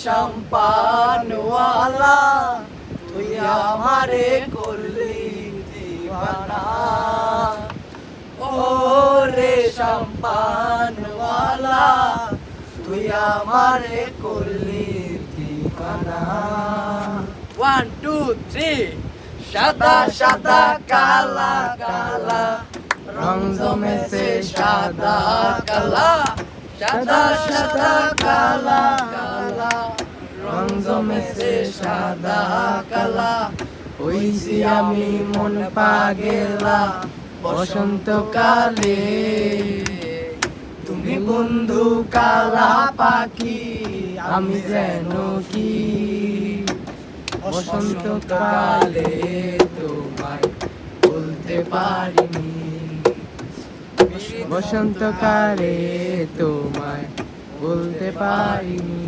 সম্পানওয়ালা তুই আমারে করলি দিওয়ানা ও রে সম্পানওয়ালা তুই আমারে করলি দিওয়ানা 1 2 3 সাদা সাদা কালা কালা রং জমেছে সাদা কালা সাদা সাদা কালা কালা রং জমেছে সাদা কালা হইছি আমি মন পাগেলা বসন্তকালে তুমি বন্ধু কালা পাখি আমি যেন কি বসন্তকালে তোমায় বলতে পারিনি বসন্তকালে তোমায় বলতে পারিনি।